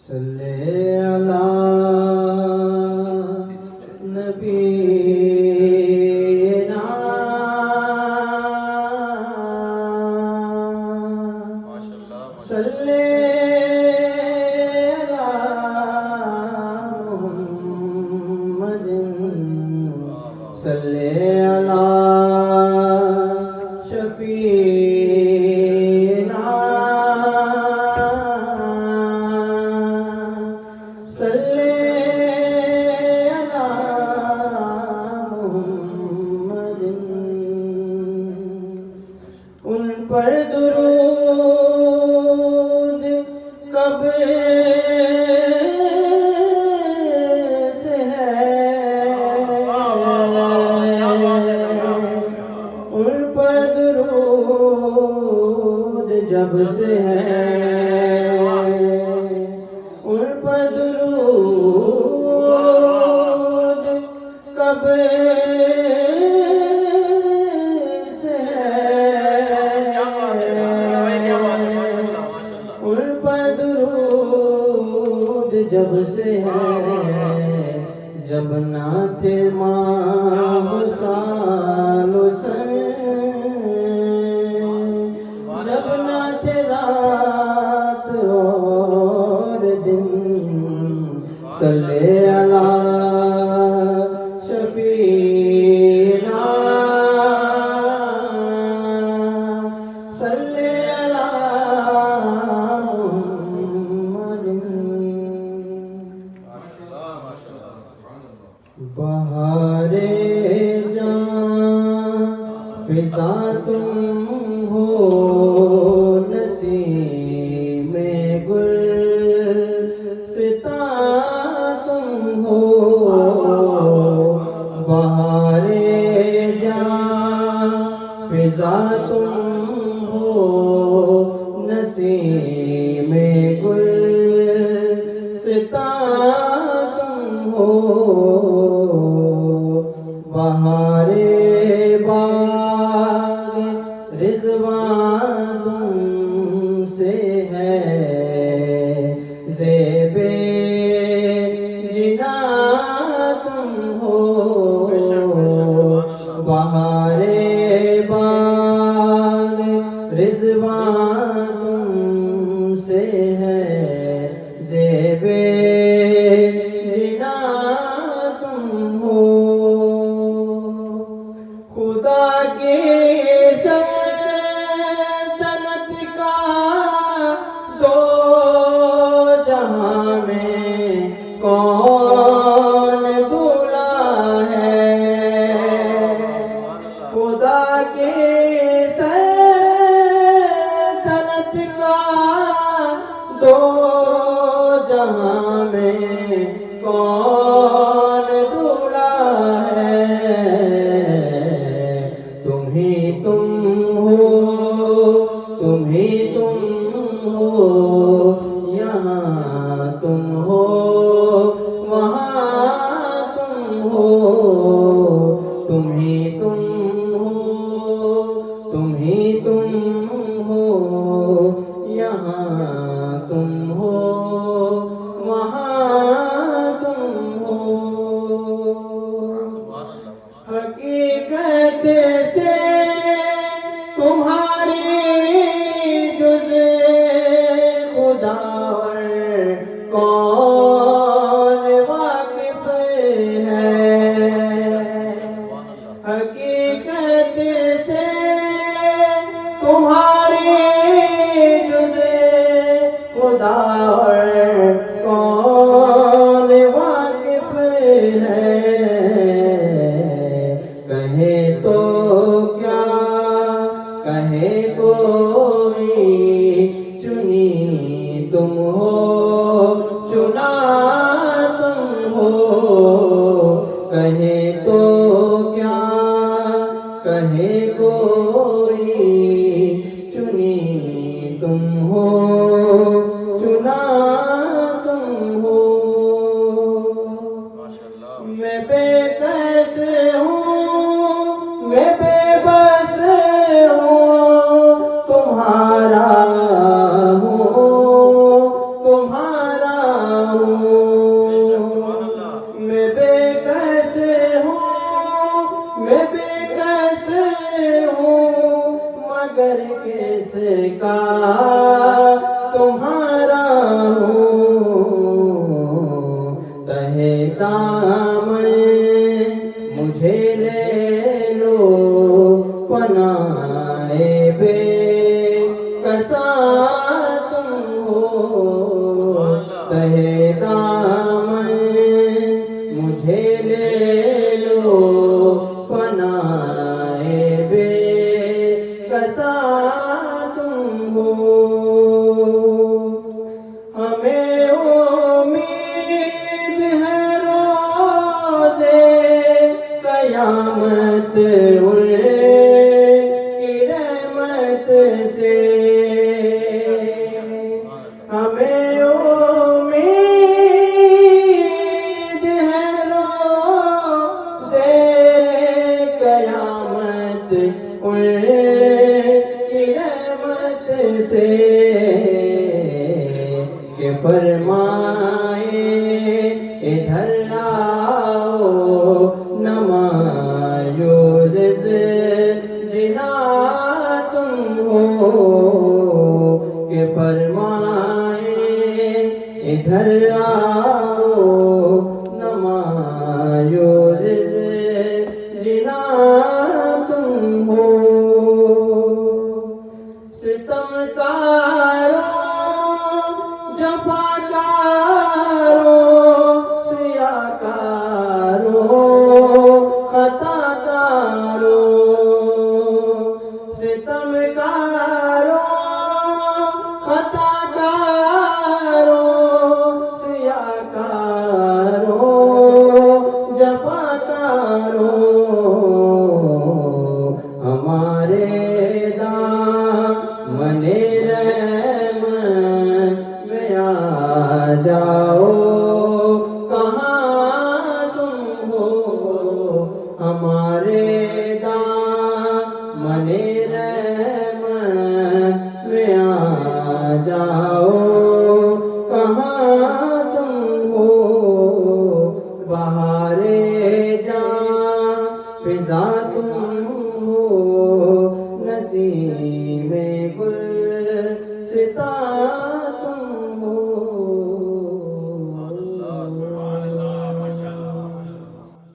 صلی علی نبینا صلی علی محمد صلی علی شفیعنا صلی علی محمد ان پر درود کب سے ہے ان پر درود جب سے ہے ان پر درود کب سے ہے ان پر درود جب سے ہے جب نعت ماہ سال و سن جب نعت رات اور دن صلی علی شفیعنا صلی علی محمد بہار جان فضا تم ہو نسیم گل ستا تم ہو بہار جان فضا تم ہو نسیم گل ستا تم ہو بہار باغ رضوان تم سے ہے زیب جنا تم ہو بہار باغ رضوان تم سے ہے زیب جنا تم ہو خدا کی سلطنت کا دو جہاں میں کون دولا ہے خدا کی سلطنت کا دو جہاں میں کون دولا ہے تم ہی تم ہو تم ہی تم ہو یہاں تم ہو وہاں تم ہو تم ہی تم ہو تم ہی تم ہو یہاں تم ہو وہاں تم ہو حقیقت سے تمہاری جز خداور کون واقف ہے حقیقت سے تمہاری جز خداور کون واقف ہے کہے تو کیا کہے کوئی چنی تم ہو چنا تم ہو کہے تو کیا کہے کوئی چنی تم ہو چنا تم ہو میں بے کس ہوں میں بے بس ہوں تمہارا ہوں تمہارا تمہارا ہوں، تہے دامن مجھے لے لو، پناہ بے کسا تم ہو، تہے دامن مجھے لے لو، پناہ بے کسا تم ہو۔ ہمیں امید ہے روزے قیامت ان کی رحمت سے، ہمیں امید ہے روزے قیامت ان کی رحمت سے، کہ فرمائے ادھر آؤ نمایوز جنا تم ہو، کہ فرمائے ادھر آؤ نمایوز جنا تم ہو۔ ستمکاروں جفاکاروں سیاکاروں خطاکاروں، ستمکاروں خطاکاروں سیاکاروں جفاکاروں، ہمارے دامن رحمت میں آ جاؤ، کہاں تم ہو، ہمارے دامن رحمت میں آ جاؤ، کہاں تم ہو، بہار جاں فضا تم ہو، نسیم